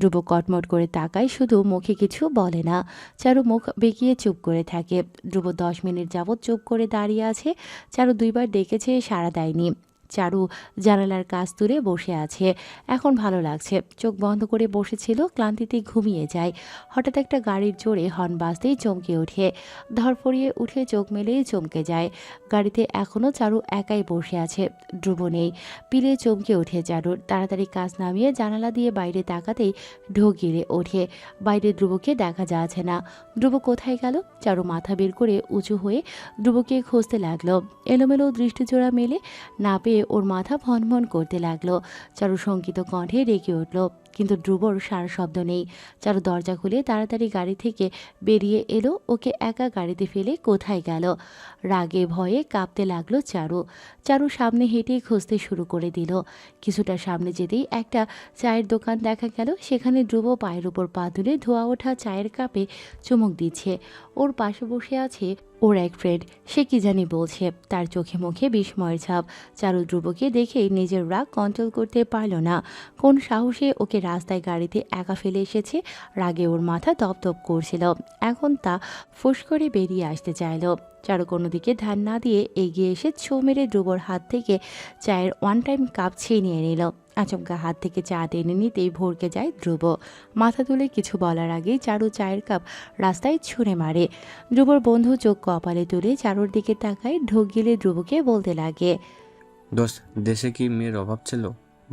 ধ্রুব কটমট করে তাকায়, শুধু মুখে কিছু বলে না। চারু মুখ বেঁকিয়ে চুপ করে থাকে। ধ্রুব 10 মিনিট যাবৎ চুপ করে দাঁড়িয়ে আছে। চারু 2বার ডেকেছে, সাড়া দেয়নি। চারু জানালার কাছ তুলে বসে আছে। এখন ভালো লাগছে। চোখ বন্ধ করে বসেছিল, ক্লান্তিতে ঘুমিয়ে যায়। হঠাৎ একটা গাড়ির জোরে হর্ন বাজতেই চমকে ওঠে। ধরফরিয়ে উঠে চোখ মেলেই চমকে যায়। গাড়িতে এখনও চারু একাই বসে আছে, ধ্রুব নেই। পিলে চমকে ওঠে চারুর। তাড়াতাড়ি কাজ নামিয়ে জানালা দিয়ে বাইরে তাকাতেই ঢোক গিলে ওঠে। বাইরে ধ্রুবকে দেখা যাচ্ছে না। ধ্রুব কোথায় গেল? চারু মাথা বের করে উঁচু হয়ে ধ্রুবকে খুঁজতে লাগলো। এলোমেলো দৃষ্টিজোড়া মেলে না পেয়ে ওর মাথা ভনভন করতে লাগলো। চারু শঙ্কিত কণ্ঠে ডেকে উঠল, কিন্তু ধ্রুবর সারা শব্দ নেই। চারু দরজা খুলে তাড়াতাড়ি গাড়ি থেকে বেরিয়ে এলো। ওকে একা গাড়িতে ফেলে কোথায় গেল? রাগে ভয়ে কাঁপতে লাগলো চারু। চারু সামনে হেঁটে খুঁজতে শুরু করে দিল। কিছুটা সামনে যেতেই একটা চায়ের দোকান দেখা গেল। সেখানে ধ্রুব পায়ের উপর পা তুলে ধোয়া ওঠা চায়ের কাপে চুমুক দিচ্ছে। ওর পাশে বসে আছে ওর এক ফ্রেন্ড। সে কি জানি বলছে, তার চোখে মুখে বিস্ময়ের ছাপ। চারু ধ্রুবকে দেখেই নিজের রাগ কন্ট্রোল করতে পারল না। কোন সাহসে ওকে রাস্তায় গাড়িতে একা ফেলে এসেছে? রাগে ওর মাথা দপদপ করছিল। এখন তা ফুস করে বেরিয়ে আসতে চাইল। চারু কোনো দিকে ধ্যান না দিয়ে এগিয়ে এসে ছো মেরে ধ্রুবর হাত থেকে চায়ের ওয়ান টাইম কাপ ছিনিয়ে নিল। আচমকা হাত থেকে চা টেনে নিতেই ভরকে যায় ধ্রুব। মাথা তুলে কিছু বলার আগেই চারু চায়ের কাপ রাস্তায় ছুঁড়ে মারে। ধ্রুবর বন্ধু চোখ কপালে তুলে চারুর দিকে তাকায়, ঢোক গিলে ধ্রুবকে বলতে লাগে, দোস্ত, দেশে কি মেয়ের অভাব ছিল?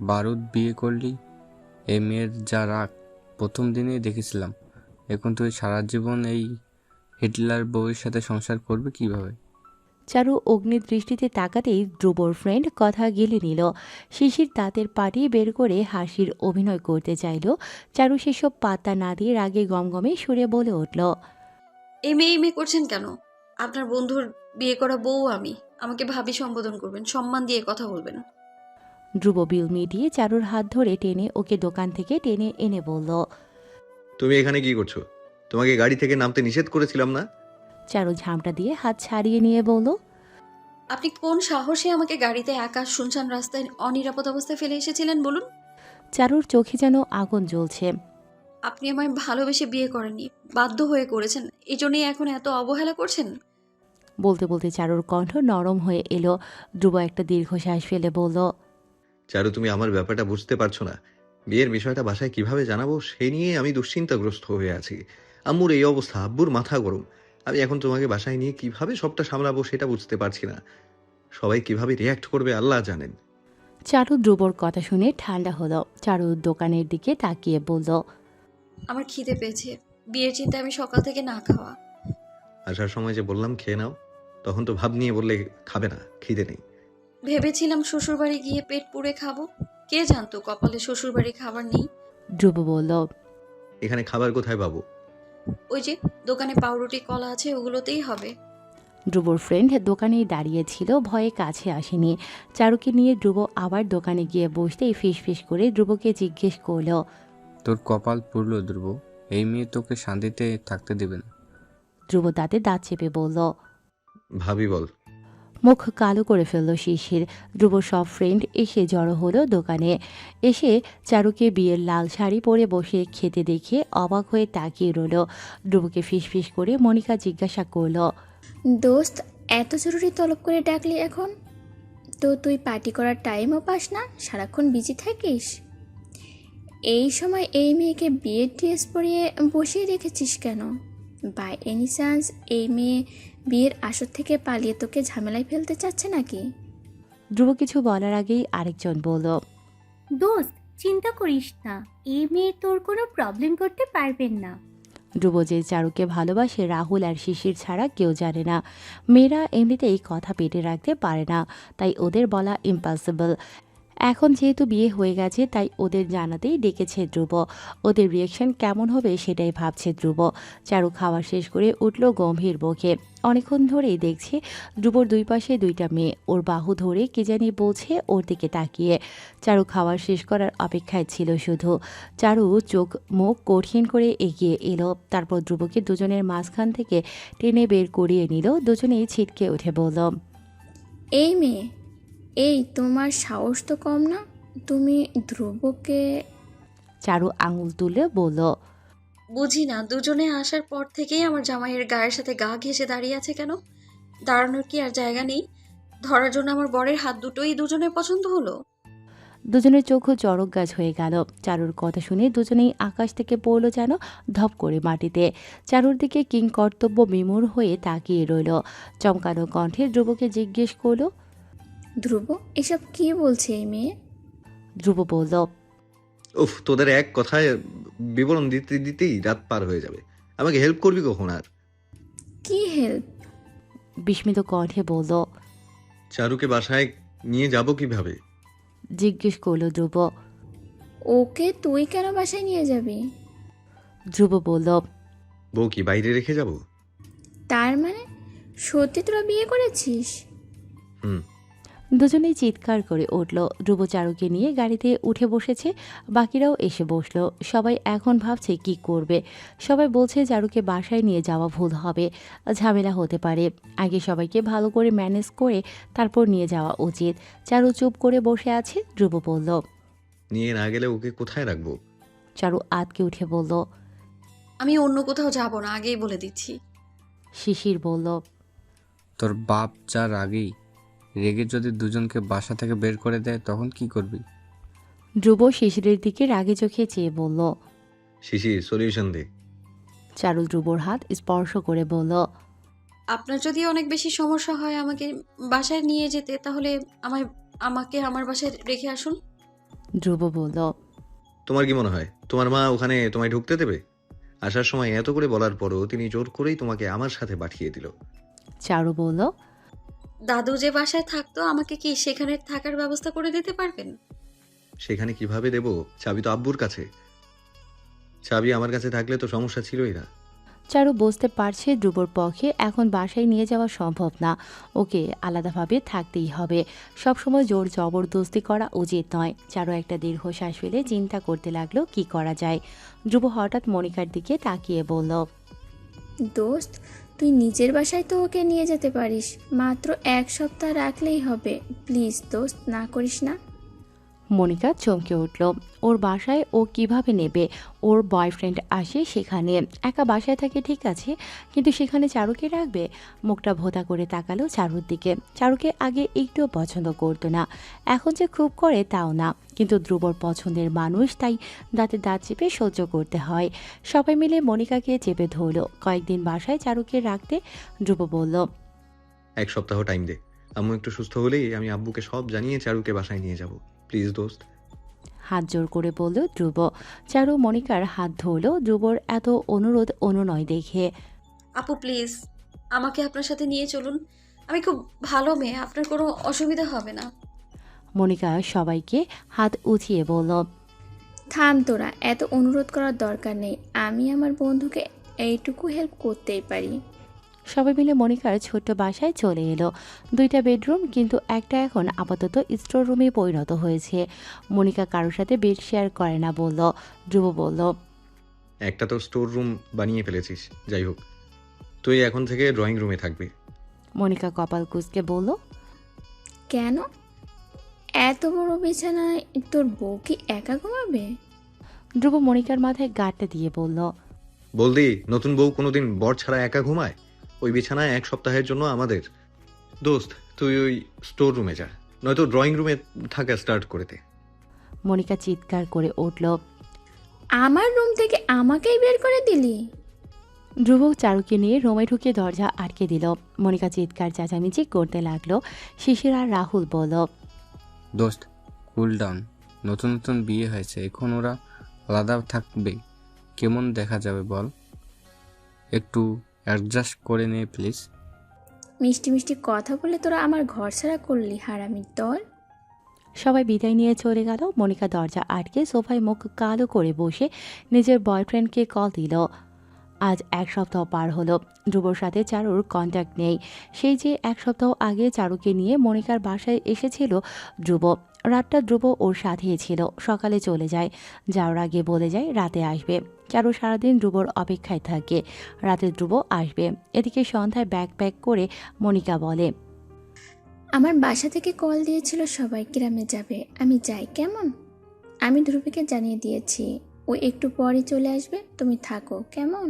বারুদ বিয়ে করলি। এই মেয়ের যা রাগ প্রথম দিনেই দেখেছিলাম। এখন তুই সারা জীবন এই হিটলার বউয়ের সাথে সংসার করবে কিভাবে? চারু অগ্নি দৃষ্টিতে তাকাতেই ধ্রুবর ফ্রেন্ড কথা গিলে নিল। শিশির দাঁতের পাটি বের করে হাসির অভিনয় করতে চাইল। চারু সেসব পাত্তা না দিয়ে রাগে গমগমে সুরে বলে উঠল, এই মেয়ে করছেন কেন? আপনার বন্ধুর বিয়ে করা বউ আমি। আমাকে ভাবি সম্বোধন করবেন, সম্মান দিয়ে কথা বলবেন। ধ্রুব বিল মিটিয়ে চারুর হাত ধরে টেনে ওকে দোকান থেকে টেনে এনে বলল। তুমি এখানে কি করছো? তোমাকে গাড়ি থেকে নামতে নিষেধ করেছিলাম না? চারু ঝামটা দিয়ে হাত ছাড়িয়ে নিয়ে বলল, আপনি কোন সাহসে আমাকে গাড়িতে একা শুনশান রাস্তায় অনিরাপদ অবস্থায় ফেলে এসেছিলেন বলুন? চারুর চোখে যেন আগুন জ্বলছে। আপনি আমায় ভালোবেসে বিয়ে করেননি, বাধ্য হয়ে করেছেন। এই জন্যই এখন এত অবহেলা করছেন? বলতে বলতে চারুর কণ্ঠ নরম হয়ে এলো। ধ্রুব একটা দীর্ঘশ্বাস ফেলে বলল, চারু, তুমি আমার ব্যাপারটা বুঝতে পারছো না। বিয়ের বিষয়টা বাসায় কিভাবে জানাবো সে নিয়ে আমি দুশ্চিন্তাগ্রস্ত হয়ে আছি। আম্মুর এই অবস্থা, আব্বুর মাথা গরম। আমি এখন তোমাকে বাসায় নিয়ে কিভাবে সবটা সামলাবো সেটা বুঝতে পারছি না। সবাই কিভাবে রিয়্যাক্ট করবে আল্লাহ জানেন। চারু ধ্রুবর কথা শুনে ঠান্ডা হলো। চারু দোকানের দিকে তাকিয়ে বলল, আমার খিদে পেয়েছে। বিয়ের চিন্তায় আমি সকাল থেকে না খাওয়া। আসার সময় যে বললাম খেয়ে নাও, তখন তো ভাব নিয়ে বললে খাবে না, খিদে নেই। ভেবেছিলাম শ্বশুরবাড়ি গিয়ে পেট পুড়ে খাবো। কে জানতো কপালে শ্বশুরবাড়ি খাবার নেই। ধ্রুব বলল, এখানে খাবার কোথায় পাবো? ওই যে দোকানে পাউরুটি কলা আছে, ওগুলোতেই হবে। ধ্রুবর ফ্রেন্ড দোকানেই দাঁড়িয়েছিল, ভয়ে কাছে আসেনি। চারুকে নিয়ে ধ্রুব আবার দোকানে গিয়ে বসতেই ফিস ফিস করে ধ্রুবকে জিজ্ঞেস করল, তোর কপাল পুরল ধ্রুব। এই মেয়ে তোকে শান্তিতে থাকতে দেবে না। ধ্রুব দাঁতে দাঁত চেপে বলল। ভাবি বল। মুখ কালো করে ফেলল শিশির। ধ্রুব সব ফ্রেন্ড এসে জড়ো হলো দোকানে। এসে চারুকে বিয়ের লাল শাড়ি পরে বসে খেতে দেখে অবাক হয়ে তাকিয়ে রইল। ধ্রুবকে ফিস ফিস করে মনিকা জিজ্ঞাসা করল, দোস্ত, এত জরুরি তলব করে ডাকলি এখন? তো তুই পার্টি করার টাইমও পাস না, সারাক্ষণ বিজি থাকিস। এই সময় এই মেয়েকে বিয়ের ড্রেস পরিয়ে বসিয়ে রেখেছিস কেন? বাই এনি চান্স এই মেয়ে বিয়ের আসর থেকে পালিয়ে তোকে ঝামেলায় ফেলতে চাচ্ছে নাকি? ধ্রুব কিছু বলার আগেই আরেকজন বলল, দোস্ত, চিন্তা করিস না, এই মেয়ে তোর কোনো প্রবলেম করতে পারবেন না। ধ্রুব যে চারুকে ভালোবাসে রাহুল আর শিশির ছাড়া কেউ জানে না। মেয়েরা এমনিতেই কথা পেটে রাখতে পারে না, তাই ওদের বলা ইম্পসিবল। এখন যেহেতু বিয়ে হয়ে গেছে তাই ওদের জানাতেই ডেকেছে ধ্রুব। ওদের রিয়েকশন কেমন হবে সেটাই ভাবছে ধ্রুব। চারু খাওয়া শেষ করে উঠল গম্ভীর মুখে। অনেকক্ষণ ধরেই দেখছে ধ্রুবর দুই পাশে দুইটা মেয়ে ওর বাহু ধরে কি জানি বলছে ওর দিকে তাকিয়ে। চারু খাওয়া শেষ করার অপেক্ষায় ছিল শুধু। চারু চোখ মুখ কঠিন করে এগিয়ে এলো, তারপর ধ্রুবকে দুজনের মাঝখান থেকে টেনে বের করিয়ে নিল। দুজনেই ছিটকে উঠে বলল, এই মেয়ে, এই তোমার সাহস তো কম না? তুমি ধ্রুবকে? চারু আঙুল তুলে বলল, বুঝি না, দুজনে আসার পর থেকেই আমার জামাইয়ের গায়ের সাথে গা ঘেঁষে দাঁড়িয়ে আছে কেন? দাঁড়ানোর কি আর জায়গা নেই? ধরার জন্য আমার বরের হাত দুটোই দুজনের পছন্দ হলো। দুজনের চোখও চড়ক গাছ হয়ে গেল। চারুর কথা শুনে দুজনেই আকাশ থেকে পড়ল যেন ধপ করে মাটিতে। চারুর দিকে কিং কর্তব্য বিমূঢ় হয়ে তাকিয়ে রইল। চমকানো কণ্ঠে ধ্রুবকে জিজ্ঞেস করল। ধ্রুব, এসব কি বলছে এই মেয়ে? ধ্রুব বলল, উফ, তোদের এক কথায় বিবরণ দিতে দিতেই রাত পার হয়ে যাবে। আমাকে হেল্প করবি কখন আর? কি হেল্প? বিস্মিত কণ্ঠে বলল। চারুকে বাসায় নিয়ে যাব কিভাবে? জিজ্ঞেস করল ধ্রুব। ওকে তুই কেন বাসায় নিয়ে যাবি? ধ্রুব বলল, বউ কি বাইরে রেখে যাব? তার মানে সত্যি তোরা বিয়ে করেছিস? হুম। দুজনেই চিৎকার করে উঠল। ধ্রুব চারুকে নিয়ে গাড়িতে উঠে বসেছে, বাকিরাও এসে বসলো। সবাই এখন ভাবছে কি করবে। সবাই বলছে চারুকে বাসায় নিয়ে যাওয়া ভুল হবে, ঝামেলা হতে পারে। আগে সবাইকে ভালো করে ম্যানেজ করে তারপর নিয়ে যাওয়া উচিত। চারু চুপ করে বসে আছে। ধ্রুব বলল। নিয়ে না গেলে ওকে কোথায় রাখবো? চারু আতকে উঠে বলল। আমি অন্য কোথাও যাব না, আগেই বলে দিচ্ছি। শিশির বলল। তোর বাপ যার আগেই রেগে যদি দুজনকে বাসা থেকে বের করে দেয় তখন কি করবি? ধ্রুব শিশিরের দিকে রাগে চোখে চেয়ে বলল। শিশির, সলিউশন দে। চারু ধ্রুবর হাত স্পর্শ করে বলল। আপনার যদি অনেক বেশি সমস্যা হয় আমাকে বাসায় নিয়ে যেতে, তাহলে আমাকে আমার বাসায় রেখে আসুন। ধ্রুব বলল। তোমার কি মনে হয় তোমার মা ওখানে তোমায় ঢুকতে দেবে? আসার সময় এত করে বলার পরও তিনি জোর করেই তোমাকে আমার সাথে পাঠিয়ে দিল। চারু বলল। দাদু যে বাসায় থাকতো, আমাকে কি সেখানে থাকার ব্যবস্থা করে দিতে পারবেন? সেখানে কিভাবে দেব? চাবি তো আব্বুর কাছে। চাবি আমার কাছে থাকলে তো সমস্যা ছিলই না। চারু বুঝতে পারছে ধ্রুবর পক্ষে এখন বাসায় নিয়ে যাওয়া সম্ভব না। ওকে আলাদাভাবে থাকতেই হবে। সবসময় জোর জবরদস্তি করা উচিত নয়। চারু একটা দীর্ঘশ্বাস ফেলে চিন্তা করতে লাগলো কি করা যায়। ধ্রুব হঠাৎ মনিকার দিকে তাকিয়ে বলল। দোস্ত, তুই নিজের বাসায় তো ওকে নিয়ে যেতে পারিস। মাত্র 1 সপ্তাহ রাখলেই হবে। প্লিজ দোস্ত, না করিস না। মনিকা চমকে উঠল। ওর বাসায় ও কিভাবে নেবে? ওর বয়ফ্রেন্ড আসে সেখানে, একা বাসায় থাকে ঠিক আছে, কিন্তু সেখানে চারুকে রাখবে? মুখটা ভোঁতা করে তাকালো চারুর দিকে। চারুকে আগে একটুও পছন্দ করতো না, এখন যে খুব করে তাও না, কিন্তু ধ্রুবর পছন্দের মানুষ, তাই দাঁতে দাঁত চেপে সহ্য করতে হয়। সবাই মিলে মনিকাকে চেপে ধরল কয়েকদিন বাসায় চারুকে রাখতে। ধ্রুব বলল। 1 সপ্তাহ টাইম দে। আম্মু একটু সুস্থ হলেই আমি আব্বুকে সব জানিয়ে চারুকে বাসায় নিয়ে যাব। প্লিজ দোস্ত। হাত জোর করে বলল ধ্রুব। চারু মনিকার হাত ধরল ধ্রুবর এত অনুরোধ অনুনয় দেখে। আপু প্লিজ, আমাকে আপনার সাথে নিয়ে চলুন। আমি খুব ভালো মেয়ে, আপনার কোনো অসুবিধা হবে না। মনিকা সবাইকে হাত উঠিয়ে বলল। থাম তোরা, এত অনুরোধ করার দরকার নেই। আমি আমার বন্ধুকে এইটুকু হেল্প করতেই পারি। সবাই মিলে মনিকার ছোট্ট বাসায় চলে এলো। 2টা বেডরুম, কিন্তু একটা এখন আপাতত স্টোর রুমে পরিণত হয়েছে। মনিকা কারোর সাথে বেড শেয়ার করে না বলল। ধ্রুব বলল। একটা তো স্টোর রুম বানিয়ে ফেলেছিস, যাই হোক তুই এখন থেকে ড্রয়িং রুমে থাকবি। মনিকা কপাল কুঁচকে বলল। কেন? এত বড় বিছানায় তোর বউ কি একা ঘুমাবে? ধ্রুব মনিকার মাথায় গাঁটটা দিয়ে বলল। বলদি, নতুন বউ কোনোদিন বর ছাড়া একা ঘুমায়? ওই বিছানায় 1 সপ্তাহের জন্য আমাদের। দোস্ত, তুই ওই স্টোর রুমে যা, নয়তো ড্রয়িং রুমে থাকা স্টার্ট করে দে। মনিকা চিৎকার করে উঠল। আমার রুম থেকে আমাকেই বের করে দিলি? ধ্রুব চারুকে নিয়ে রুমে ঢুকে দরজা আটকে দিল। মনিকা চিৎকার চেঁচামেচি করতে লাগলো। শিশির আর রাহুল বলল। দোস্ত, কুল ডাউন। নতুন নতুন বিয়ে হয়েছে, এখন ওরা আলাদা থাকবে, কেমন দেখা যাবে বল? একটু অ্যাডজাস্ট করে নে প্লিজ। মিষ্টি মিষ্টি কথা বলে তোরা আমার ঘর ছাড়া করলি, হারামির দল। সবাই বিদায় নিয়ে চলে গেল। মনিকা দরজা আটকে সোফায় মুখ কালো করে বসে নিজের বয়ফ্রেন্ডকে কল দিল। আজ 1 সপ্তাহ পার হলো। ধ্রুবর সাথে চারুর কন্ট্যাক্ট নেই। সেই যে 1 সপ্তাহ আগে চারুকে নিয়ে মনিকার বাসায় এসেছিল ধ্রুব। রাতটা ধ্রুব ওর সাথেই ছিল। সকালে চলে যায়, যাওয়ার আগে বলে যায় রাতে আসবে। চারু সারাদিন ধ্রুবর অপেক্ষায় থাকে, রাতে ধ্রুব আসবে। এদিকে সন্ধ্যায় ব্যাগ প্যাক করে মনিকা বলে। আমার বাসা থেকে কল দিয়েছিল সবাই গ্রামে যাবে, আমি যাই কেমন? আমি ধ্রুবীকে জানিয়ে দিয়েছি ও একটু পরে চলে আসবে, তুমি থাকো কেমন?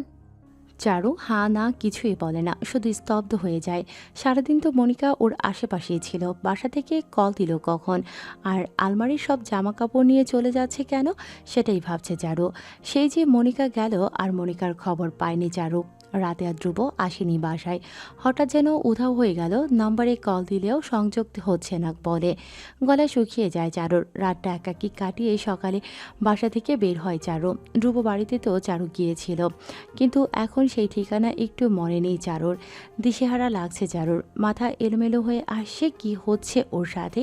চারু হা না কিছুই বলে না, শুধু স্তব্ধ হয়ে যায়। সারাদিন তো মনিকা ওর আশেপাশেই ছিল, বাসা থেকে কল দিল কখন, আর আলমারির সব জামা কাপড় নিয়ে চলে যাচ্ছে কেন, সেটাই ভাবছে চারু। সেই যে মনিকা গেল আর মনিকার খবর পায়নি চারু। রাতে আর ধ্রুব আসেনি বাসায়, হঠাৎ যেন উধাও হয়ে গেল। নম্বরে কল দিলেও সংযোগ হচ্ছে না বলে। গলা শুকিয়ে যায় চারুর। রাতটা একাকী কাটিয়ে সকালে বাসা থেকে বের হয় চারু। ধ্রুব বাড়িতে তো চারু গিয়েছিল, কিন্তু এখন সেই ঠিকানা একটু মনে নেই চারুর। দিশেহারা লাগছে চারুর, মাথা এলোমেলো হয়ে আসছে। কি হচ্ছে ওর সাথে,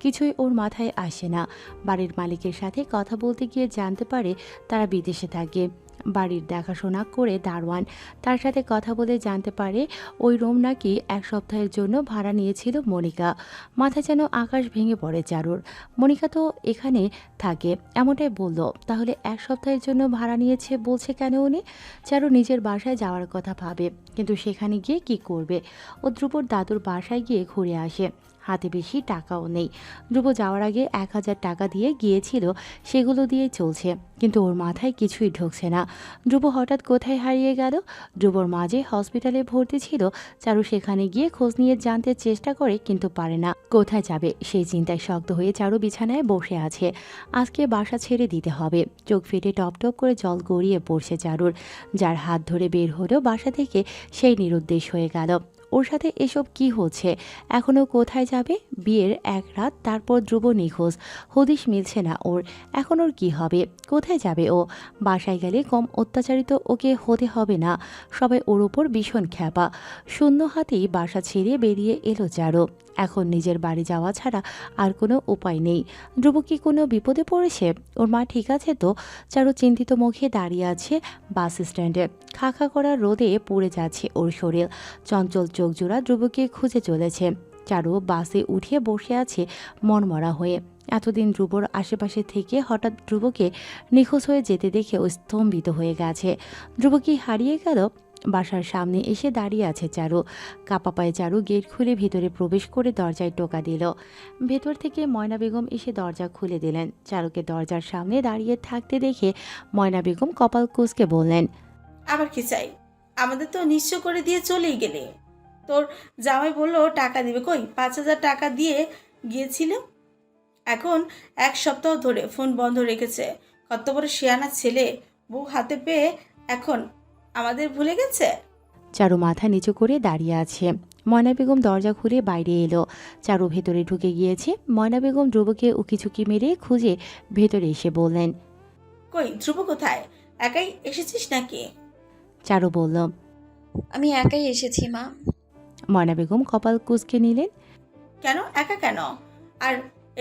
কিছুই ওর মাথায় আসে না। বাড়ির মালিকের সাথে কথা বলতে গিয়ে জানতে পারে তারা বিদেশে থাকে। বাড়ির দেখাশোনা করে দারোয়ান, তার সাথে কথা বলে জানতে পারে ওই রুম নাকি 1 সপ্তাহের জন্য ভাড়া নিয়েছিল মনিকা। মাথা যেন আকাশ ভেঙে পড়ে চারুর। মনিকা তো এখানে থাকে এমনটাই বলল, তাহলে 1 সপ্তাহের জন্য ভাড়া নিয়েছে বলছে কেন উনি? চারু নিজের বাসায় যাওয়ার কথা ভাবে, কিন্তু সেখানে গিয়ে কি করবে? ও ধ্রুবর দাদুর বাসায় গিয়ে ঘুরে আসে। হাতে বেশি টাকাও নেই। ধ্রুব যাওয়ার আগে 1,000 টাকা দিয়ে গিয়েছিল, সেগুলো দিয়ে চলছে, কিন্তু ওর মাথায় কিছুই ঢুকছে না। ধ্রুব হঠাৎ কোথায় হারিয়ে গেল? ধ্রুবর মাঝে হসপিটালে ভর্তি ছিল। চারু সেখানে গিয়ে খোঁজ নিয়ে জানতে চেষ্টা করে, কিন্তু পারে না। কোথায় যাবে সেই চিন্তায় শক্ত হয়ে চারু বিছানায় বসে আছে। আজকে বাসা ছেড়ে দিতে হবে। চোখ ফেটে টপ টপ করে জল গড়িয়ে পড়ছে চারুর। যার হাত ধরে বের হলো বাসা থেকে, সেই নিরুদ্দেশ হয়ে গেল। ওর সাথে এসব কি হচ্ছে? এখনও কোথায় যাবে? বিয়ের 1 রাত, তারপর ধ্রুব নিখোঁজ। হদিশ মিলছে না ওর। এখন ওর কি হবে? কোথায় যাবে ও? বাসায় গেলে কম অত্যাচারিত ওকে হতে হবে না। সবাই ওর ওপর ভীষণ খ্যাপা। শূন্য হাতেই বাসা ছেড়ে বেরিয়ে এলো চারু। এখন নিজের বাড়ি যাওয়া ছাড়া আর কোনো উপায় নেই। ধ্রুব কি কোনো বিপদে পড়েছে? ওর মা ঠিক আছে তো? চারু চিন্তিত মুখে দাঁড়িয়ে আছে বাস স্ট্যান্ডে। খা খা করা রোদে পুড়ে যাচ্ছে ওর শরীর। চঞ্চল চোখজোড়া ধ্রুবকে খুঁজে চলেছে। চারু বাসে উঠে বসে আছে মনমরা হয়ে। এতদিন ধ্রুবর আশেপাশে থেকে হঠাৎ ধ্রুবকে নিখোঁজ হয়ে যেতে দেখে ও স্তম্ভিত হয়ে গেছে। ধ্রুব কি হারিয়ে গেল? বাসার সামনে এসে দাঁড়িয়ে আছে চারু। কাপা পায়ে চারু গেট খুলে ভিতরে প্রবেশ করে দরজায় টোকা দিল। ভেতর থেকে ময়না বেগম এসে দরজা খুলে দিলেন। চারুকে দরজার সামনে দাঁড়িয়ে থাকতে দেখে ময়না বেগম কপাল কুঁচকে বললেন, আবার কি চাই? আমাদের তো নিঃস্ব করে দিয়ে চলেই গেলে। তোর জামাই বললো টাকা দিবে, কই 5,000 টাকা দিয়ে গিয়েছিল। এখন 1 সপ্তাহ ধরে ফোন বন্ধ রেখেছে। কত বড় শিয়ানা ছেলে, বউ হাতে পেয়ে এখন আমাদের ভুলে গেছে। চারু মাথা নিচু করে দাঁড়িয়ে আছে। ময়না বেগম দরজা খুলে বাইরে এলো। চারু ভেতরে ঢুকে গিয়েছে। ময়না বেগম ধ্রুবকে উকিঝুঁকি মেরে খুঁজে ভেতরে এসে বললেন। কই ধ্রুব কোথায়? একাই এসেছিস নাকি? চারু বলল। আমি একাই এসেছি মা। ময়না বেগম কপাল কুঁচকে নিলেন। কেন একা কেন? আর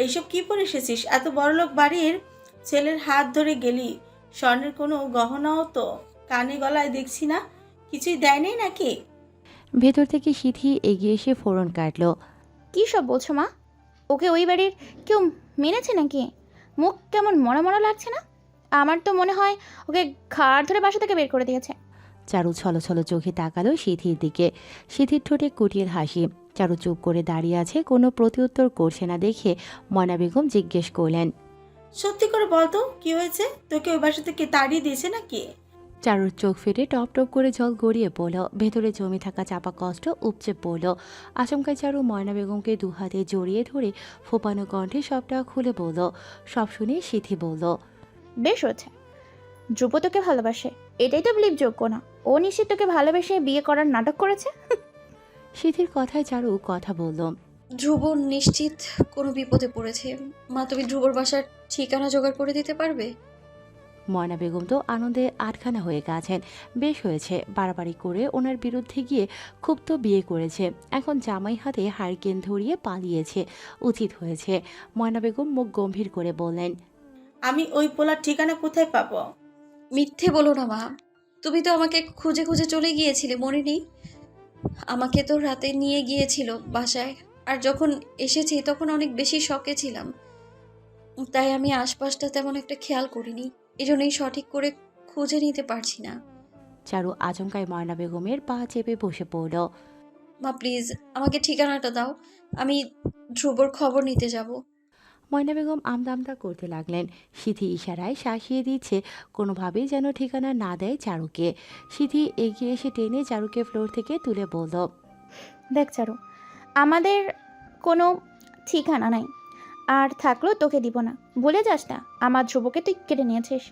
এইসব কি পরে এসেছিস? এত বড়লোক বাড়ির ছেলের হাত ধরে গেলি, স্বর্ণের কোনো গহনাও তো কানে গলায় দেখছি না, কিছুই দেয় নেই নাকি? ভেতর থেকে সিথি এগিয়ে এসে ফোড়ন কাটল। কী সব বলছো মা? ওকে ওই বাড়ির কেউ মেনেছে নাকি? মুখ কেমন মরা মরা লাগছে না? আমার তো মনে হয় ওকে ঘাড় ধরে বাসা থেকে বের করে দিয়েছে। চারু ছলছল চোখে তাকালো সিথির দিকে। সিথির ঠোঁটে কুটির হাসি। চারু চুপ করে দাঁড়িয়ে আছে, কোনো প্রত্যুত্তর করছে না দেখে ময়না বেগম জিজ্ঞেস করলেন, সত্যি করে বল তো, কি হয়েছে? তোকে ওই বাসা থেকে তাড়িয়ে দিয়েছে নাকি? চারুর চোখ ফেটে টপ টপ করে জল গড়িয়ে পড়ল। ভেতরে জমে থাকা চাপা কষ্ট উপচে পড়ল। আচমকায় চারু ময়না বেগমকে 2 হাতে জড়িয়ে ধরে ফোপানো কণ্ঠে সবটা খুলে বলল। সব শুনে সিথি বলল, বেশ হয়েছে, ধ্রুব তোকে ভালোবাসে, এটাই তো বিলিভযোগ্য না। ও নিশ্চিত তোকে ভালোবেসে বিয়ে করার নাটক করেছে। সিথির কথায় চারু কথা বলল। ধ্রুব নিশ্চিত কোনো বিপদে পড়েছে। মা, তুমি ধ্রুবর বাসার ঠিকানা জোগাড় করে দিতে পারবে? ময়না বেগম তো আনন্দে আটখানা হয়ে গেছেন। বেশ হয়েছে, বাড়াবাড়ি করে ওনার বিরুদ্ধে গিয়ে খুব তো বিয়ে করেছে, এখন জামাই হাতে হারকেন ধরিয়ে পালিয়েছে, উচিত হয়েছে। ময়না বেগম মুখ গম্ভীর করে বললেন, আমি ওই পোলার ঠিকানা কোথায় পাবো? মিথ্যে বলো না মা, তুমি তো আমাকে খুঁজে খুঁজে চলে গিয়েছিলে, মনে নেই? আমাকে তো রাতে নিয়ে গিয়েছিল বাসায়, আর যখন এসেছি তখন অনেক বেশি শকে ছিলাম, তাই আমি আশপাশটা তেমন একটা খেয়াল করিনি, এজন্যই সঠিক করে খুঁজে নিতে পারছি না। চারু আচমকায় ময়না বেগমের পা চেপে বসে পড়ল। মা প্লিজ আমাকে ঠিকানাটা দাও, আমি ধ্রুবর খবর নিতে যাব। ময়না বেগম আমদা আমদা করতে লাগলেন। সিথি ইশারায় শাসিয়ে দিচ্ছে কোনোভাবেই যেন ঠিকানা না দেয় চারুকে। সিথি এগিয়ে এসে টেনে চারুকে ফ্লোর থেকে তুলে বলল, দেখ চারু, আমাদের কোনো ঠিকানা নাই, আর থাকলেও তোকে দিব না। ভুলে যাস না আমার ধ্রুবকে তুই কেটে নিয়েছিস।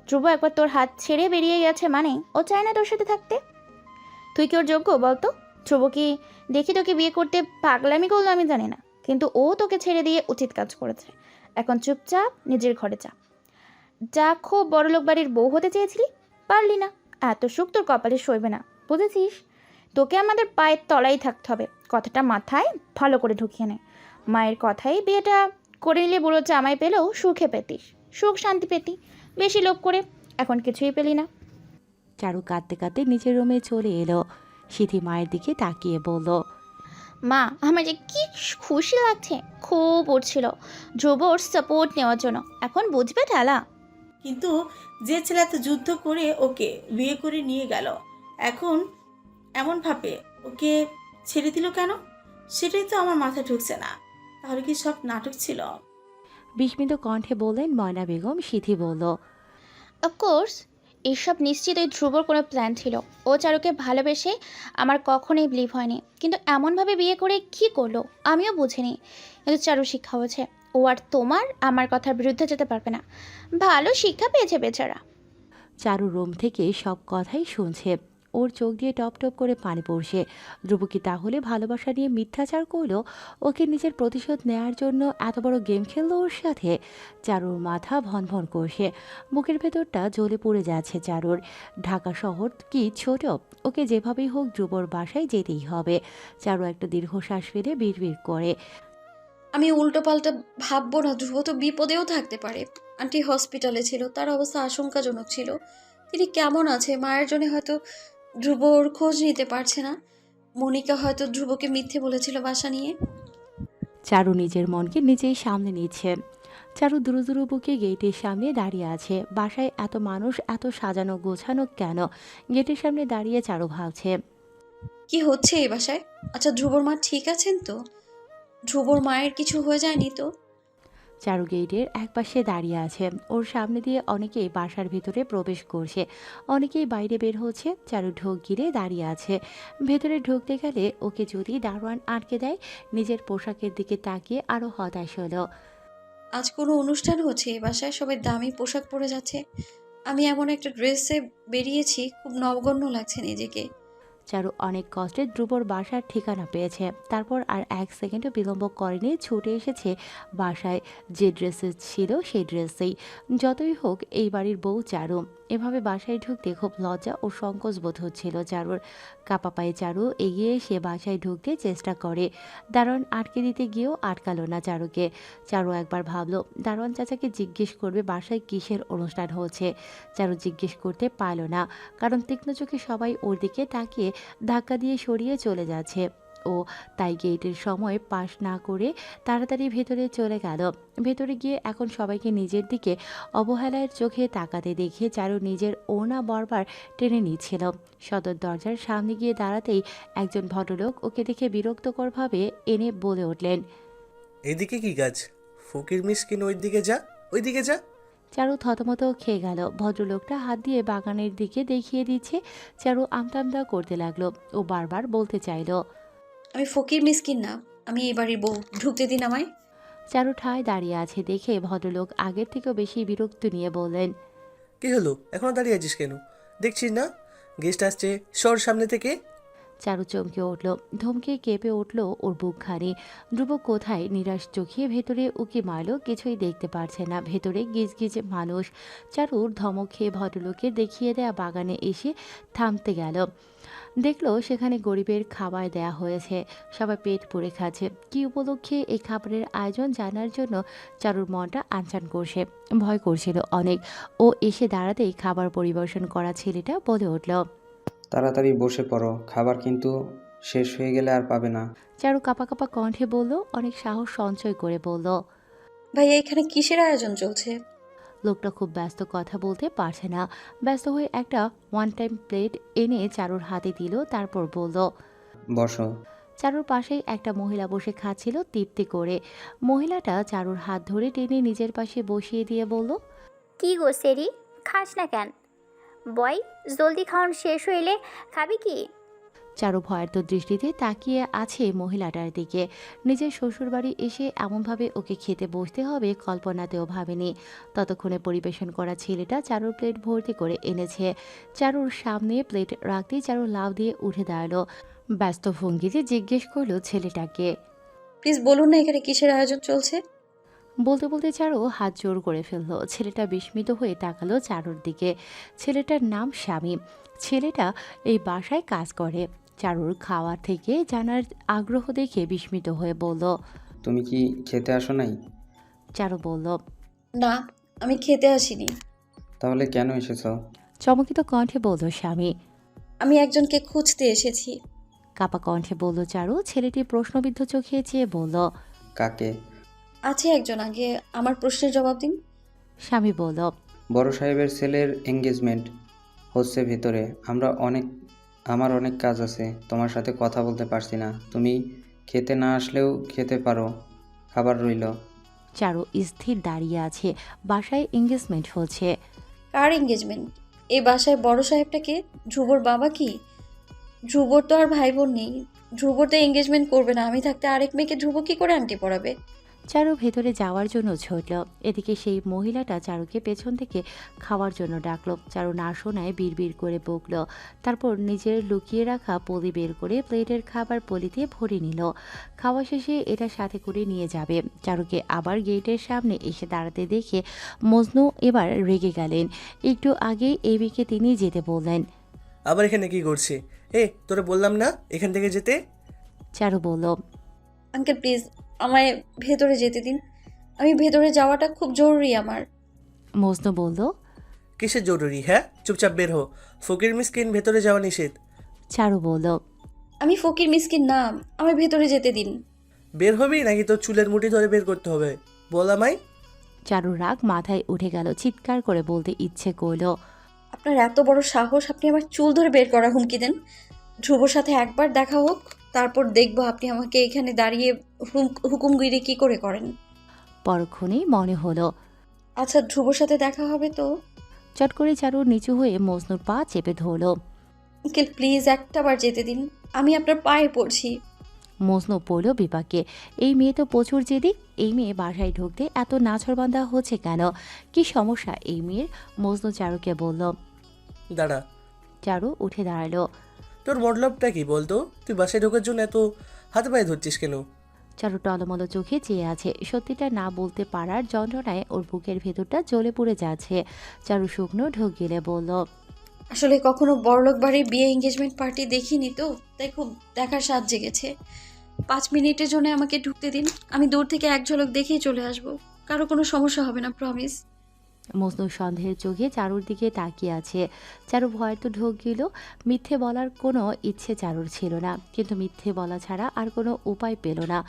ধ্রুব একবার তোর হাত ছেড়ে বেরিয়ে গেছে মানে ও চায় না তোর সাথে থাকতে। তুই কি ওর যোগ্য বলতো? ধ্রুব কি দেখি তোকে বিয়ে করতে পাগলামি করলো আমি জানি না, কিন্তু ও তোকে ছেড়ে দিয়ে উচিত কাজ করেছে। এখন চুপচাপ নিজের ঘরে যা। যা খুব বড়লোক বাড়ির বউ হতে চেয়েছিলি, পারলি না। এত সুখ তোর কপালে সইবে না, বুঝেছিস? তোকে আমাদের পায়ের তলায় থাকতে হবে। কথাটা মাথায় ভালো করে ঢুকিয়ে নে। মায়ের কথাই বিয়েটা করে নিলে বুড়ো জামাই পেলেও সুখে পেতিস, সুখ শান্তি পেতি। বেশি লোভ করে এখন কিছুই পেলি না। চারু কাঁদতে কাঁদতে নিজের রুমে চলে এলো। সিথি মায়ের দিকে তাকিয়ে বলল, মা, আমার যে কি খুশি লাগছে, খুব উঠছিল ধ্রুবর সাপোর্ট নেওয়ার জন্য। এখন বুঝবে ঠেলা। কিন্তু যে ছেলে এত যুদ্ধ করে ওকে বিয়ে করে নিয়ে গেল, এখন এমন ভাবে ওকে ছেড়ে দিল কেন? সেটাই তো আমার মাথায় ঢুকছে না। তাহলে কি সব নাটক ছিল? বিস্মিত কণ্ঠে বললেন ময়না বেগম। সিথি বলল, অফকোর্স, এসব নিশ্চিত ওই ধ্রুবর কোনো প্ল্যান ছিল। ও চারুকে ভালোবেসে আমার কখনোই বিলিভ হয়নি, কিন্তু এমনভাবে বিয়ে করে কী করলো আমিও বুঝিনি। কিন্তু চারু শিক্ষা হয়েছে, ও আর তোমার আমার কথার বিরুদ্ধে যেতে পারবে না। ভালো শিক্ষা পেয়েছে বেচারা। চারু রুম থেকে সব কথাই শুনছে। ওর চোখ দিয়ে টপ টপ করে পানি পড়ছে। ধ্রুব কি তাহলে ভালোবাসা নিয়ে মিথ্যাচার করলো? ওকে নিজের প্রতিশোধ নেয়ার জন্য এত বড় গেম খেললো ওর সাথে? চারুর মাথা ভন ভন করছে, বুকের ভেতরটা জ্বলে পড়ে যাচ্ছে চারুর। ঢাকা শহর কি ছোট? ওকে যেভাবেই হোক ধ্রুবর বাসায় যেতেই হবে। চারু একটা দীর্ঘশ্বাস ফেলে বিড়বিড় করে, আমি উল্টো পাল্টা ভাববো না। ধ্রুব তো বিপদেও থাকতে পারে। আন্টি হসপিটালে ছিল, তার অবস্থা আশঙ্কাজনক ছিল। তিনি কেমন আছে? মায়ের জন্য হয়তো ধ্রুবর খোঁজ নিতে পারছে না। মনিকা হয়তো ধ্রুবকে মিথ্যে বলেছিল বাসা নিয়ে। চারু নিজের মনকে নিজেই সামনে নিচ্ছে। চারু দুরু দুরু বুকে গেটের সামনে দাঁড়িয়ে আছে। বাসায় এত মানুষ, এত সাজানো গোছানো কেন? গেটের সামনে দাঁড়িয়ে চারু ভাবছে, কি হচ্ছে এই বাসায়? আচ্ছা, ধ্রুবর মা ঠিক আছেন তো? ধ্রুবর মায়ের কিছু হয়ে যায়নি তো? চারু গেটের একপাশে দাঁড়িয়ে আছে। ওর সামনে দিয়ে অনেকেই বাসার ভিতরে প্রবেশ করছে, অনেকেই বাইরে বের হচ্ছে। চারু ঢোক গিরে দাঁড়িয়ে আছে। ভেতরে ঢুকতে গেলে ওকে যদি দারোয়ান আটকে দেয়। নিজের পোশাকের দিকে তাকিয়ে আরো হতাশ হলো। আজ কোনো অনুষ্ঠান হচ্ছে এই বাসায়? সবাই দামি পোশাক পরে যাচ্ছে। আমি এমন একটা ড্রেসে বেরিয়েছি, খুব নগণ্য লাগছে নিজেকে। চারু অনেক কষ্টে ধ্রুবর বাসার ঠিকানা পেয়েছে। তারপর আর এক সেকেন্ডও বিলম্ব করেনি, ছুটে এসেছে বাসায়। যে ড্রেসে ছিল সেই ড্রেসেই। যতই হোক এই বাড়ির বউ চারু। এভাবে বাসায় ঢুকতে খুব লজ্জা ও সংকোচ বোধ হচ্ছিল চারুর। কাপা পায়ে চারু এগিয়ে এসে বাসায় ঢুকতে চেষ্টা করে। দারোয়ান আটকে দিতে গিয়েও আটকালো না চারুকে। চারু একবার ভাবলো দারোয়ান চাচাকে জিজ্ঞেস করবে বাসায় কিসের অনুষ্ঠান হচ্ছে। চারু জিজ্ঞেস করতে পারল না, কারণ তীক্ষ্ণ চোখে সবাই ওর দিকে তাকিয়ে ধাক্কা দিয়ে সরিয়ে চলে যাচ্ছে। ও তাই গেটের সময় পাস না করে তাড়াতাড়ি ভেতরে চলে গেল। ভেতরে গিয়ে এখন সবাইকে নিজের দিকে অবহেলার চোখে তাকাতে দেখে চারু নিজের ওড়না বরবার টেনে নিচ্ছিল। সদর দরজার সামনে গিয়ে দাঁড়াতেই একজন ভদ্রলোক ওকে দেখে বিরক্তকরভাবে এনে বলে উঠলেন, এদিকে কি কাজ? ফকির মিসকিন ওইদিকে যা, ওইদিকে যা। চারু থতমত খেয়ে গেল। ভদ্রলোকটা হাত দিয়ে বাগানের দিকে দেখিয়ে দিচ্ছে। চারু আমতা আমতা করতে লাগলো। ও বারবার বলতে চাইলো, আমি ফকির মিসকিন না, আমি এই বাড়ির বউ। ঢুকতে দিন আমায়। চারু ঠায় দাঁড়িয়ে আছে দেখে ভদ্রলোক আগের থেকেও বেশি বিরক্ত নিয়ে বললেন, কি হলো, এখনো দাঁড়িয়ে আছিস কেন? দেখছিস না গেস্ট আসছে, সর সামনে থেকে। চারু চমকে উঠল, ধমকে কেঁপে উঠল ওর বুকখানি। ধ্রুব কোথায় নিরাশ চোখে ভেতরে উকি মারল, কিছুই দেখতে পারছে না। ভেতরে গিজগিজ মানুষ। চারুর ধমক খেয়ে ভদ্রলোকের দেখিয়ে দেয়া বাগানে এসে থামতে গেল। দেখলো সেখানে গরিবের খাবার দেয়া হয়েছে, সবাই পেট পুড়ে খাচ্ছে। কি উপলক্ষে এই খাবারের আয়োজন জানার জন্য চারুর মনটা আনচান করছে, ভয় করছিল অনেক। ও এসে দাঁড়াতেই খাবার পরিবেশন করা ছেলেটা বলে উঠল, তাড়াতাড়ি বসে পড়ো, খাবার কিন্তু শেষ হয়ে গেলে আর পাবে না। চারু কাঁপা কাঁপা কণ্ঠে বলল, অনেক সাহস সঞ্চয় করে বলল, ভাইয়া, এখানে কিসের আয়োজন চলছে? লোকটা খুব ব্যস্ত, কথা বলতে পারছে না। ব্যস্ত হয়ে একটা ওয়ান টাইম প্লেট এনে চারুর হাতে দিল, তারপর বলল, বসো। চারুর পাশেই একটা মহিলা বসে খাচ্ছিল তৃপ্তি করে। মহিলাটা চারুর হাত ধরে টেনে নিজের পাশে বসিয়ে দিয়ে বলল, কি গো সেরি, খাস না কেন? বয়, জলদি খাওয়ান শেষ হইলে খাবি কি? চারু ভয়ার্ত দৃষ্টিতে তাকিয়ে আছে মহিলাটার দিকে। নিজের শ্বশুরবাড়ি এসে এমনভাবে ওকে খেতে বসতে হবে কল্পনাতেও ভাবেনি। ততক্ষণে পরিবেশন করা ছেলেটা চারুর প্লেট ভর্তি করে এনেছে। চারুর সামনে প্লেট রাখতেই চারু লাফ দিয়ে উঠে দাঁড়ালো। ব্যস্ত ভঙ্গিতে জিজ্ঞেস করলো ছেলেটাকে। প্লিজ বলুন না এখানে কিসের আয়োজন চলছে? বলতে বলতে চারু হাত জোর করে ফেললো। ছেলেটা বিস্মিত হয়ে তাকালো চারুর দিকে। ছেলেটার নাম স্বামী। ছেলেটা এই বাসায় কাজ করে। চারুর খাওয়া থেকে জানার আগ্রহ দেখে বিস্মিত হয়ে বলল। তুমি কি খেতে আসো নাই? চারু বলল, না, আমি খেতে আসিনি। তাহলে কেন এসেছো? চমকিত কণ্ঠে বলল স্বামী। আমি একজনকে খুঁজতে এসেছি। কাপা কণ্ঠে বলল চারু। ছেলেটি প্রশ্নবিদ্ধ চোখে চেয়ে বলল, কাকে? আছে একজন, আগে আমার প্রশ্নের জবাব দিন। স্বামী বলল, বড় সাহেবের ছেলের এঙ্গেজমেন্ট হচ্ছে ভিতরে। আমার অনেক কাজ আছে, তোমার সাথে কথা বলতে পারছি না। তুমি খেতে না আসলেও খেতে পারো, খাবার রইল। চারু স্থির দাঁড়িয়ে আছে। বাসায় এঙ্গেজমেন্ট হচ্ছে। কার এঙ্গেজমেন্ট? এই বাসায় বড় সাহেবটাকে? ধ্রুবর বাবা কি? ধ্রুবর তো আর ভাই বোন নেই। ধ্রুবর তো এঙ্গেজমেন্ট করবে না। আমি থাকতে আরেক মেয়েকে ধ্রুব কি করে আংটি পরাবে? চারু ভেতরে যাওয়ার জন্য ছুটল। এদিকে সেই মহিলাটা চারুকে পেছন থেকে খাওয়ার জন্য ডাকলো। চারু না শোনায় বিড়বিড় করে বকল। তারপর নিজের লুকিয়ে রাখা পলি বের করে প্লেটের খাবার পলিতে ভরে নিল। খাওয়া শেষে এটা সাথে করে নিয়ে যাবে। চারুকে আবার গেটের সামনে এসে দাঁড়াতে দেখে মজনু এবার রেগে গেলেন। একটু আগেই এবিকে তিনি যেতে বললেন। আবার এখানে কি করছে? তোরা বললাম না এখান থেকে যেতে। চারু বলল, আঙ্কেল প্লিজ আমায় ভেতরে যেতে দিন। আমি ভেতরে যাওয়াটা খুব জরুরি আমার। মজনু বলল, কিসের জরুরি? হ্যাঁ, চুপচাপ বের হো। ফকির মিসকিন ভেতরে যাওয়া নিষেধ। চারু বলল, আমি ফকির মিসকিন না, আমায় ভেতরে যেতে দিন। বের হবি নাকি তোর চুলের মুঠি ধরে বের করতে হবে? বল আমায়। চারুর রাগ মাথায় উঠে গেল। চিৎকার করে বলতে ইচ্ছে করল, আপনার এত বড় সাহস, আপনি আমার চুল ধরে বের করার হুমকি দেন? ধ্রুবর সাথে একবার দেখা হোক, তারপর দেখব আপনি আমাকে এখানে দাঁড়িয়ে হুকুমগিরি কি করে করেন। পরক্ষণেই মনে হলো। আচ্ছা, ধ্রুবর সাথে দেখা হবে তো? চট করে চারু নিচু হয়ে মজনুর পা চেপে ধরল। আঙ্কেল প্লিজ একটাবার যেতে দিন, আমি আপনার পায়ে পড়ছি। মজনু পড়ল বিপাকে। এই মেয়ে তো প্রচুর জেদি। এই মেয়ে বাসায় ঢুকতে এত নাছরবান্ধা হচ্ছে কেন? কি সমস্যা এই মেয়ের? মজনু চারুকে বলল। দাঁড়া। চারু উঠে দাঁড়ালো। তোর মতলবটা কি বলতো? তুই বাসায় ঢোকার জন্য এত হাত পায়ে ধরছিস কেন? চারু টলমলো চোখে চেয়ে আছে। সত্যিটা না বলতে পারার যন্ত্রণায় ওর বুকের ভেতরটা জ্বলে পুড়ে যাচ্ছে। চারু শুকনো ঢোক গিলে বলল, আসলে কখনো বড়লোক বাড়ির বিয়ে এঙ্গেজমেন্ট পার্টি দেখিনি তো, তাই খুব দেখার স্বাদ জেগেছে। 5 মিনিটের জন্য আমাকে ঢুকতে দিন, আমি দূর থেকে এক ঝলক দেখেই চলে আসব। কারো কোনো সমস্যা হবে না, প্রমিস। মজনু সন্দেহের চোখে চারুর দিকে তাকিয়ে আছে। চারু ভয়ের তো ঢোক গেল। মিথ্যে বলার কোনো ইচ্ছে চারুর ছিল না, কিন্তু মিথ্যে বলা ছাড়া আর কোনো উপায় পেল না।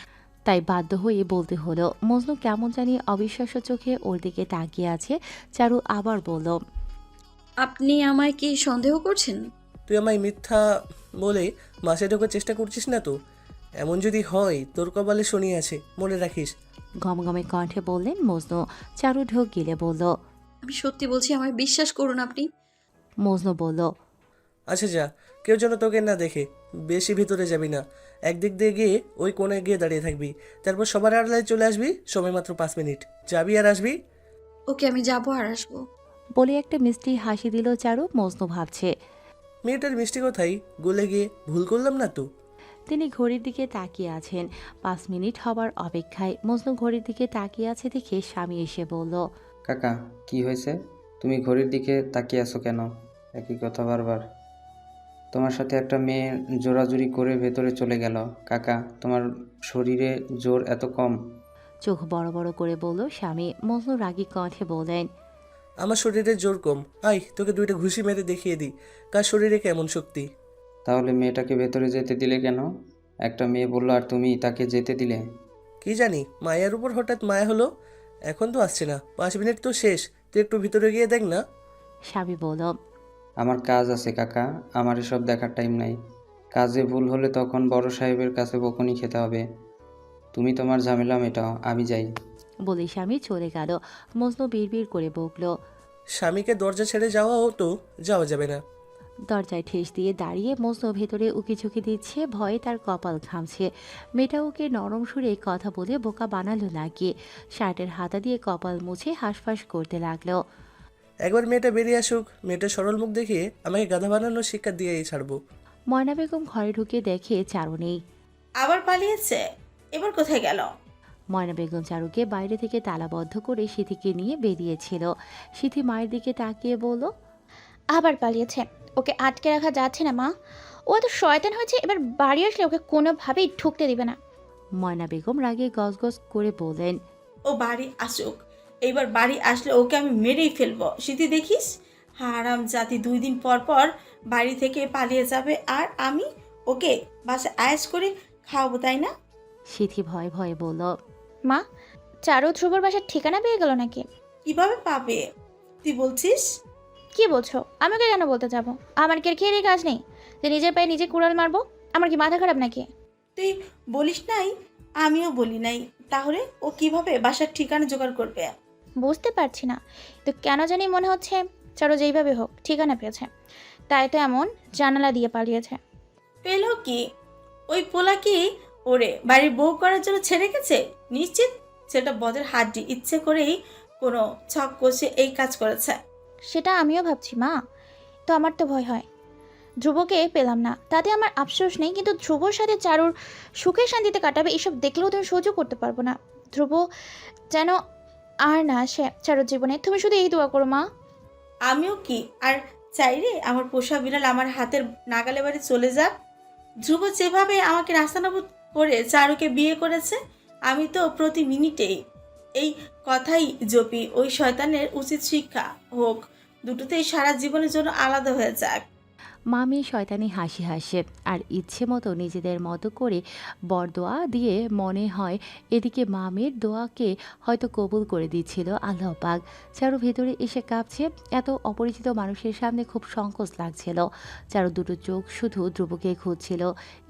তাই বাধ্য হয়ে বলতে হলো। মজনু কেমন জানি অবিশ্বাস্য চোখে ওর দিকে তাকিয়ে আছে। চারু আবার বলল, আপনি আমায় কি সন্দেহ করছেন? তুই আমায় মিথ্যা বলে বাসায় ঢোকার চেষ্টা করছিস না তো? এমন যদি হয় তোর কপালে শনি আছে, মনে রাখিস। গমগমে কণ্ঠে বললেন মজনু। চারু ঢোক গিলে বলল, আমি সত্যি বলছি, আমায় বিশ্বাস করুন আপনি। মজনু বলল, আচ্ছা যা, কেউ যেন তোকে না দেখে। বেশি ভিতরে যাবি না, একদিক দিয়ে গিয়ে ওই কোণে গিয়ে দাঁড়িয়ে থাকবি। তারপর সবার আড়ালে চলে আসবি। সময় মাত্র 5 মিনিট, যাবি আর আসবি। ওকে, আমি যাবো আর আসবো। বলে একটা মিষ্টি হাসি দিল চারু। মজনু ভাবছে, মেয়েটার মিষ্টি কথাই গলে গিয়ে ভুল করলাম না তো। তিনি ঘড়ির দিকে তাকিয়ে আছেন। 5 মিনিট হবার অপেক্ষায়। মজনু ঘড়ির দিকে তাকিয়ে আছে দেখে স্বামী এসে বলল, কাকা, কি হয়েছে? তুমি ঘড়ির দিকে তাকিয়ে আছো কেন? একই কথা বারবার। তোমার সাথে একটা মেয়ে জোরাজুরি করে ভেতরে চলে গেল। কাকা, তোমার শরীরে জোর এত কম? চোখ বড় বড় করে বলল স্বামী। মজনু রাগী কণ্ঠে বললেন, আমার শরীরে জোর কম। আয় তোকে 2টা ঘুষি মেরে দেখিয়ে দিই কার শরীরে কেমন শক্তি। তাহলে মেয়েটাকে ভেতরে যেতে দিলে কেন? একটা মেয়ে বললো আর তুমি তাকে যেতে দিলে? কি জানি, মায়ের উপর হঠাৎ মায়া হলো। এখন তো আসছে না, 5 মিনিট তো শেষ। তুই একটু ভিতরে গিয়ে দেখ না। স্বামী বলল, আমার কাজ আছে কাকা, আমার এসব দেখার টাইম নাই। কাজে ভুল হলে তখন বড় সাহেবের কাছে বকুনি খেতে হবে। তুমি তোমার ঝামেলা মেটাও, আমি যাই। বলে স্বামী চলে গেল। মজনু বিড়বিড় করে বকল। স্বামীকে দরজা ছেড়ে যাওয়া হতো, যাওয়া যাবে না। দরজায় ঠেস দিয়ে দাঁড়িয়ে মজনু ভেতরে উকিঝুঁকি দিচ্ছে, ভয়ে তার কপাল ঘামছে। মেয়েটা ওকে নরম সুরে কথা বলে বোকা বানালো নাকি। শার্টের হাতা দিয়ে কপাল মুছে হাঁসফাঁস করতে লাগলো। একবার মেয়েটা বেরিয়ে আসুক, মেয়েটা সরল মুখ দেখিয়ে আমাকে গাধা বানানোর শিক্ষা দিয়েই ছাড়বো। ময়না বেগম ঘরে ঢুকে দেখে চারু নেই। আবার পালিয়েছে? এবার কোথায় গেল? ময়না বেগম চারুকে বাইরে থেকে তালাবদ্ধ করে সিথিকে নিয়ে বেরিয়েছিল। সিথি মায়ের দিকে তাকিয়ে বলল, আবার পালিয়েছে। ওকে আটকে রাখা যাচ্ছে না মা। ও এত শয়তান হয়েছে, এবার বাড়ি আসলে ওকে কোনোভাবেই ঢুকতে দিবে না। ময়না বেগম রাগে গজগজ করে বললেন, ও বাড়ি আসুক, এইবার বাড়ি আসলে ওকে আমি মেরেই ফেলবো। স্মৃতি দেখিস, হারাম জাতি 2 দিন পর পর বাড়ি থেকে পালিয়ে যাবে, আর আমি ওকে বাসায় আয়েস করে খাওয়াবো, তাই না? সিথি ভয়ে ভয়ে বলল, মা, চারু ধ্রুবর বাসার ঠিকানা পেয়ে গেল নাকি? কিভাবে পাবে তুই বলছিস? কি বলছো? আমাকে কেন বলতে যাবো? আমার কি আর খেয়ে কাজ নেই যে নিজের পায়ে নিজে কুড়াল মারবো? আমার কি মাথা খারাপ নাকি? তুই বলিস নাই, আমিও বলি নাই, তাহলে ও কিভাবে বাসার ঠিকানা জোগাড় করবে? বুঝতে পারছি না, তো কেন জানি মনে হচ্ছে চারু যেইভাবে হোক ঠিকানা পেয়েছে, তাই তো এমন জানালা দিয়ে পালিয়েছে। পেলো কি? ওই পোলা কি ওরে বাড়ির বউ করার জন্য ছেড়ে গেছে? নিশ্চিত সেটা বদের হাড্ডি, ইচ্ছে করেই কোনো ছক কষে এই কাজ করেছে। সেটা আমিও ভাবছি মা, তো আমার তো ভয় হয়। ধ্রুবকে পেলাম না, তাতে আমার আফসোস নেই, কিন্তু ধ্রুবর সাথে চারুর সুখে শান্তিতে কাটাবে এসব দেখলেও তুমি সহ্য করতে পারবো না। ধ্রুব যেন আর না আসে চারুর জীবনে, তুমি শুধু এই দোয়া করো মা। আমিও কি আর চাই রে আমার পোষা বিড়াল আমার হাতের নাগালে বাড়ি চলে যাক? ধ্রুব যেভাবে আমাকে নাস্তানাবুদ করে চারুকে বিয়ে করেছে, আমি তো প্রতি মিনিটেই এই কথাই জপি, ওই শয়তানের উচিত শিক্ষা হোক, দুটোতেই সারা জীবনের জন্য আলাদা হয়ে যাক। মামি শয়তানি হাসি হাসে আর ইচ্ছে মতো নিজেদের মতো করে বরদোয়া দিয়ে মনে হয় এদিকে মামির দোয়াকে হয়তো কবুল করে দিচ্ছিল আল্লাহ পাক। চারু ভেতরে এসে কাঁপছে, এত অপরিচিত মানুষের সামনে খুব সংকোচ লাগছিল। চারু দুটো চোখ শুধু ধ্রুবকে খুঁজছিল।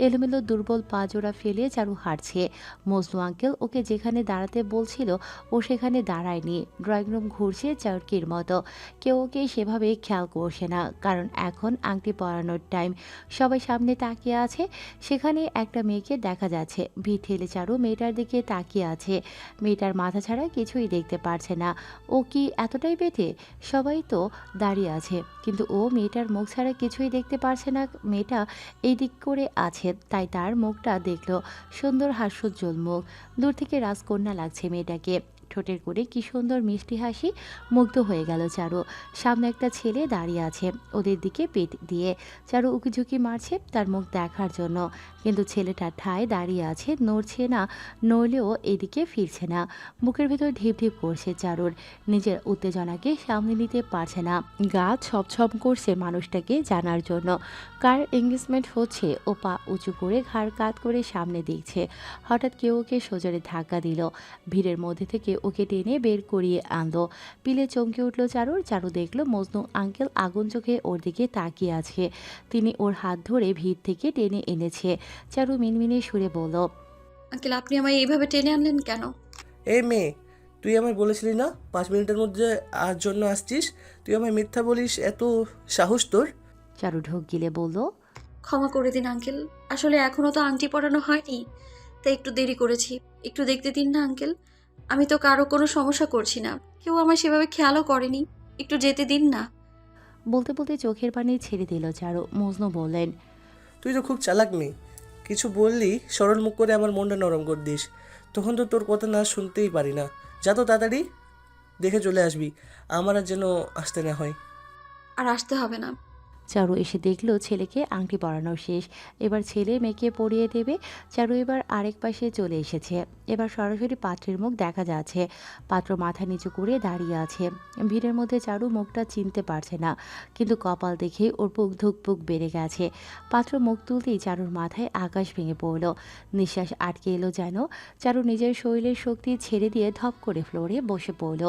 এলোমেলো দুর্বল পা জোড়া ফেলে চারু হাঁটছে। মজনু আঙ্কেল ওকে যেখানে দাঁড়াতে বলছিল ও সেখানে দাঁড়ায়নি। ড্রয়িং রুম ঘুরছে চারকির মতো। কেউ ওকে সেভাবে খেয়াল করছে না, কারণ এখন আংটি পরানোর টাইম। সবাই সামনে তাকিয়ে আছে। সেখানে একটা মেয়েকে দেখা যাচ্ছে। ভিড় ঠেলে চারু মেয়েটার দিকে তাকিয়ে আছে। মেয়েটার মাথা ছাড়া কিছুই দেখতে পারছে না। ও কি এতটাই বেঁধে? সবাই তো দাঁড়িয়ে আছে, কিন্তু ও মেয়েটার মুখ ছাড়া কিছুই দেখতে পারছে না। মেয়েটা এই দিক করে আছে, তাই তার মুখটা দেখলো। সুন্দর হাস্যোজ্জ্বল মুখ। দূর থেকে রাজকন্যা লাগছে মেয়েটাকে। ঠোঁটের করে কি সুন্দর মিষ্টি হাসি। মুগ্ধ হয়ে গেল চারু। সামনে একটা ছেলে দাঁড়িয়ে আছে ওদের দিকে পেট দিয়ে। চারু উকিঝুঁকি মারছে তার মুখ দেখার জন্য, কিন্তু ছেলেটা ঠায় দাঁড়িয়ে আছে, নড়ছে না, নড়লেও এদিকে ফিরছে না। বুকের ভেতর ঢিপ ঢিপ করছে চারুর। নিজের উত্তেজনাকে সামনে নিতে পারছে না। গা ছমছম করছে মানুষটাকে জানার জন্য। কার এঙ্গেজমেন্ট হচ্ছে। ও পা উঁচু করে ঘাড় কাত করে সামনে দেখছে। হঠাৎ কেউ ওকে সজোরে ধাক্কা দিল। ভিড়ের মধ্যে থেকে ওকে টেনে বের করিয়ে আনলো। পিলে চমকে উঠল চারুর। চারু দেখল মজনু আঙ্কেল আগুন চোখে ওর দিকে তাকিয়ে আছে। তিনি ওর হাত ধরে ভিড় থেকে টেনে এনেছে। চারু মিনমিনে সুরে বলল, আঙ্কেল, আপনি আমায় এইভাবে টেনে আনলেন কেন? এই মেয়ে, তুই আমায় বলেছিলি না 5 মিনিটের মধ্যে আর জন্য আসছিস? তুই আমায় মিথ্যা বলিস, এত সাহস তোর? চারু ঢোক গিলে বলল, ক্ষমা করে দিন আঙ্কেল, আসলে এখনো তো আংটি পরানো হয়নি, তাই একটু দেরি করেছি। একটু দেখতে দিন না আঙ্কেল, আমি তো কারো কোনো সমস্যা করছি না, কেউ আমার সেভাবে খেয়ালও করেনি, একটু যেতে দিন না। বলতে বলতে চোখের পানি ছেড়ে দিল চারু। মজনু বললেন, তুই তো খুব চালাক মেয়ে, কিছু বললি সরল মুখ করে আমার মনটা নরম করে দিস, তখন তো তোর কথা না শুনতেই পারি না। যা তো তাড়াতাড়ি দেখে চলে আসবি, আমার আর যেন আসতে না হয়। আর আসতে হবে না। চারু এসে দেখল ছেলেকে আংটি পরানো শেষ। এবার ছেলে মেয়েকে পরিয়ে দেবে। চারু এবার আরেক পাশে চলে এসেছে। এবার সরাসরি পাত্রের মুখ দেখা যাচ্ছে। পাত্র মাথা নিচু করে দাঁড়িয়ে আছে। ভিড়ের মধ্যে চারু মুখটা চিনতে পারছে না, কিন্তু কপাল দেখে ওর বুক ধুকপুক বেড়ে গেছে। পাত্র মুখ তুলতেই চারুর মাথায় আকাশ ভেঙে পড়ল। নিঃশ্বাস আটকে এলো যেন। চারু নিজের শরীরের শক্তি ছেড়ে দিয়ে ধপ করে ফ্লোরে বসে পড়ল।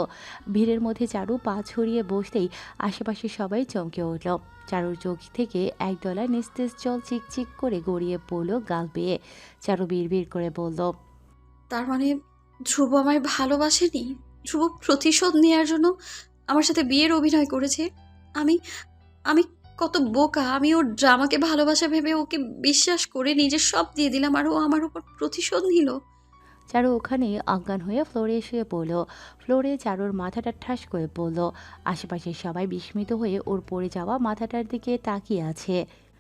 ভিড়ের মধ্যে চারু পা ছড়িয়ে বসতেই আশেপাশে সবাই চমকে উঠল। চারুর চোখ থেকে এক ডলা নিস্তেজ জল চিকচিক করে গড়িয়ে পড়ল গাল বেয়ে। চারু বিড়বিড় করে বলল, তার মানে ধ্রুব আমায় ভালোবাসেনি? ধ্রুব প্রতিশোধ নেওয়ার জন্য আমার সাথে বিয়ের অভিনয় করেছে? আমি আমি কত বোকা! আমি ওর ড্রামাকে ভালোবাসা ভেবে ওকে বিশ্বাস করে নিজের সব দিয়ে দিলাম, আর ও আমার উপর প্রতিশোধ নিল। চারু ওখানে অজ্ঞান হয়ে ফ্লোরে শুয়ে পড়ল। ফ্লোরে চারুর মাথাটা ঠাস করে পড়ল। আশেপাশের সবাই বিস্মিত হয়ে ওর পড়ে যাওয়া মাথাটার দিকে তাকিয়ে আছে।